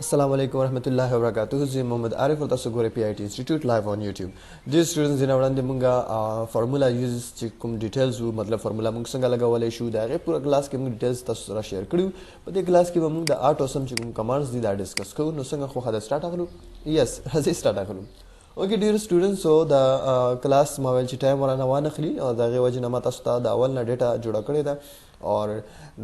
Assalamu alaikum warahmatullahi wabarakatuh. This is Muhammad Arif or tasu gore PIT Institute live on YouTube. Dear students, in our munga formula uses چې کوم details وو مطلب formula موږ څنګه لګولای شو دا غي پورا کلاس کې موږ details تاسو سره شیر کړو. په دې کلاس کې موږ د art awesome چې کوم commands دي دا ډیسکس کوو. نو څنګه خو خاله سٹارټ اغلو. Yes, راځي سٹارټ اغلو. Okay dear students, so the class ما ویل چې ټایم ورانه وانه خلی او دا غي وجه نه ما تاسو ته د اول نه ډیټا جوړه کړې ده اور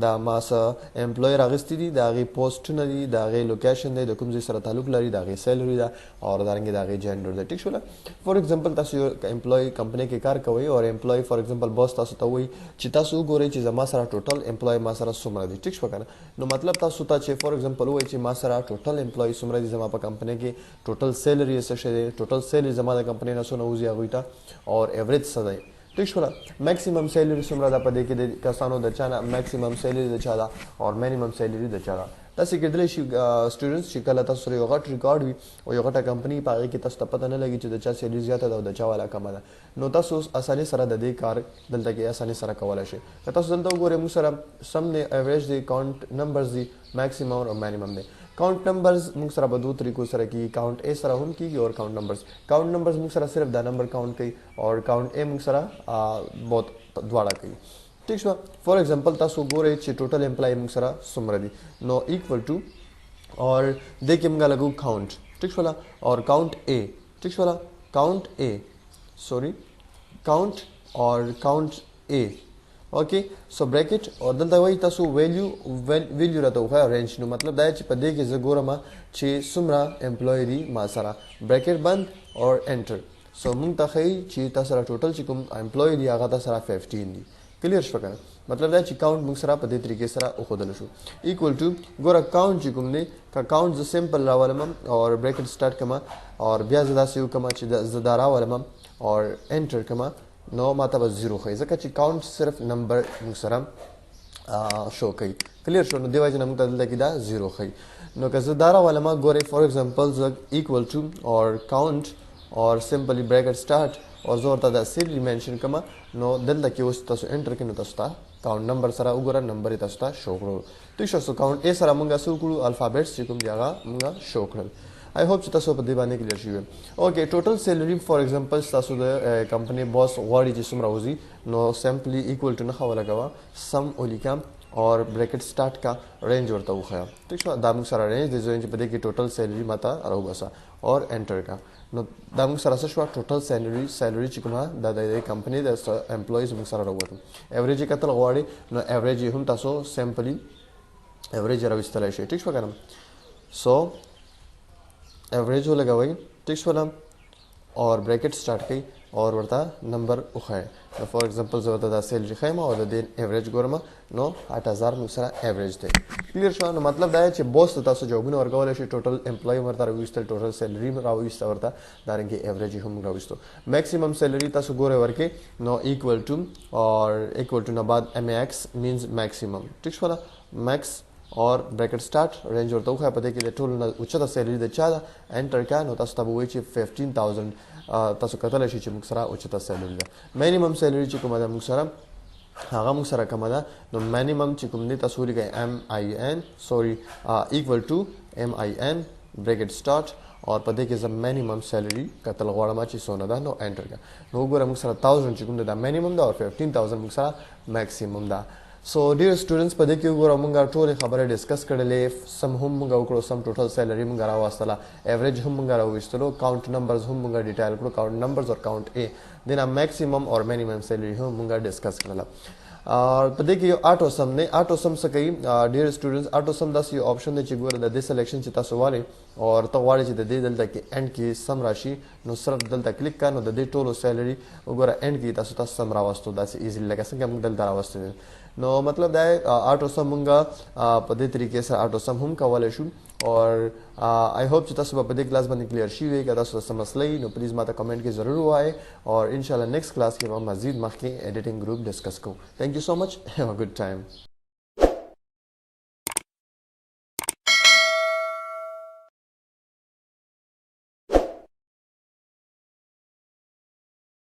دا ما سره امپلوی راغستی دي دا غي پوسټونه دي دا غي لوکیشن دی د کوم ځای سره تعلق لري دا غي سیلری ده او دا رنګ دا غي جنډر ده ټیک شول فور ایگزامپل تاسو یو امپلوی کمپنی کې کار کوي او امپلوی فور ایگزامپل باس تاسو ته وایي چې تاسو ګورئ چې زما سره ټوټل امپلوی ما سره څومره دي ټیک شو کنه نو مطلب تاسو ته چې فور ایگزامپل وایي چې ما سره ټوټل امپلوی څومره دي زما په کمپنی کې ټوټل سیلری څه شي ټوټل سیلری زما د کمپنی نه څونه وځي هغه ته او ایوریج څه دی ٹھیک شو میکسیمم سیلری څومره ده په دې کې د کسانو د چانه میکسیمم سیلری د چا ده او مینیمم سیلری د چا ده تاسو کېدلی شي سټوډنټس چې کله تاسو یو غټ ریکارډ وي او یو غټه کمپنی په هغه کې تاسو ته پته نه لګي چې د چا سیلری زیاته ده او د چا والا کمه ده نو تاسو اسانه سره د دې کار دلته کې اسانه سره کولای شي که تاسو دلته وګورئ موږ سره سم دی ایوریج دی کاونټ نمبرز دی میکسیمم او مینیمم دی count numbers موږ سره په دوه طریقو سره کی काउंट A سره هم کیږي او count numbers موږ سره صرف دا نمبر काउंट کوي او काउंट ए موږ سره بہت دواړه کوي ٹھیک شو فور ایگزامپل تاسو ګورئ چې ټوټل امپلای موږ سره څومره دي نو ایکوال ټو اور د کې موږ لګو काउंट ٹھیک شو اور काउंट ए ٹھیک شو काउंट ए سوري काउंट और काउंट ए okay so bracket और دلته وایي تاسو ویلیو راته وخا رینج نو مطلب دا چې په دې کې زه ګورم چې څومره امپلوی دي ما سره بریکټ بند اور انټر سو موږ ته ښیي چې تاسو سره ټوټل چې کوم امپلوی دي هغه تاسو سره 15 دي کلیر شو کنه مطلب دا چې کاونټ موږ سره په دې طریقې سره وښودل شو ایکوال ټو ګوره کاونټ چې کوم دی کا کاونټ ز سمپل راولم اور بریکټ سٹارټ کما اور بیا زدا سیو کما چې زدا راولم اور انټر کما نو ماته به 0 خو ځکه چې کاونټ صرف نمبر موږ سره شو کوي کلیر شو نو دی وجه موږ ته دلته کې دا 0 خو نو که زه دا راولم ګورئ فور ایگزامپل ز ایکوال ټو اور کاونټ اور سمپلی بریکټ سٹارټ اور زه ورته دا سیلری منشن کما نو دلته کې اوس تاسو انټر کړئ نو تاسو ته کاونټ نمبر سره وګوره نمبر تاسو ته شو کړو ټیک شو سو کاونټ ا سره موږ سو کړو الفابېټس چې کوم دی هغه موږ شو کړل I hope چې تاسو په دې باندې کلیر شئ اوکې ټوټل سیلری فور ایگزامپل تاسو د کمپنی باس غواړي چې څومره وځي نو سمپلی ایکوال ټو نه خو لګوا سم ولیکم اور بریکټ سٹارټ کا رینج ورته وخیا ٹھیک شو دا موږ سره رینج د زوین چې په دې کې ټوټل سیلری ماته راوباسا اور انټر کا نو دا موږ سره څه شو ټوټل سیلری چې کومه د کمپنی د امپلویز موږ سره راوته ایوریج کتل غواړي نو ایوریج هم تاسو سمپلی ایوریج راوستلای شئ ٹھیک شو کنه سو ایوریج ولګوي ټیک شو اور بریکټ سٹارټ کړئ اور ورته نمبر وخایي نو فور ایگزامپل زه ورته دا سیلری خایم او د دې ایوریج ګورم نو 8000 موږ سره ایوریج دی کلیر شو نو مطلب دا چې بوس تاسو جوابونه ورکولای شئ ټوټل امپلوی ورته راوستل ټوټل سیلری راوستل ورته دا رنګ ایوریج هم راوستو میکسیمم سیلری تاسو ګورئ ورکه نو ایکوال ټو اور ایکوال ټو نه بعد MAX مینز میکسیمم ټیک شو میکس اور بریکټ سٹارټ رینج ورته وخا پته کې د ټول نه اوچته سیلری د چا ده انټر کا نو تاسو ته وایي چې 15000 تاسو کتل شي چې موږ سره اوچته سیلری ده مینیمم سیلری چې کومه ده موږ سره هغه موږ سره کومه ده نو مینیمم چې کوم دي تاسو لګي MIN سوري ایکوال ټو MIN بریکټ سٹارټ اور پدې کې زم مینیمم سیلری کتل غواړم چې سونه ده نو انټر کا نو وګورم موږ سره 1000 چې کوم ده مینیمم ده او 15000 موږ سره میکسیمم ده سو ډیر سټوډنټس په دې کې وګورم موږ ټول خبره ډیسکس کړلې سم هم موږ وکړو سم ټوټل سیلری موږ راوستله ایوریج هم موږ راوستلو کاونټ نمبرز هم موږ ډیټیل کړو کاونټ نمبرز اور کاونټ A دینا میکسیمم اور مینیمم سیلری هم موږ ډیسکس کړل اور په دې کې یو آټو سم نه آټو سم څه کوي ډیر سټوډنټس آټو سم داس یو آپشن دی چې ګوره د دې سلیکشن چې تاسو واره اور ته غواړئ چې د دې دلته کې اند کې سم راشي نو صرف دلته کلیک کړئ نو د دې ټولو سیلری وګوره اند کې تاسو سم راوستو داسې ایزیلی لکه څنګه موږ دلته راوستو نو مطلب دا آټو سم موږ په دې طریقې سره آټو سم هم کولای شو اور آئی ہوپ چې تاسو په دې کلاس باندې کلیر شي وي که تاسو سم مسلې نو پلیز ماته کمنټ کې ضرور وایي اور ان شاء الله نیکسٹ کلاس کې به مزید مخکې ایډیټینګ ګروپ ډسکس کوو تھینک یو سو مچ هیو ا ګډ ټایم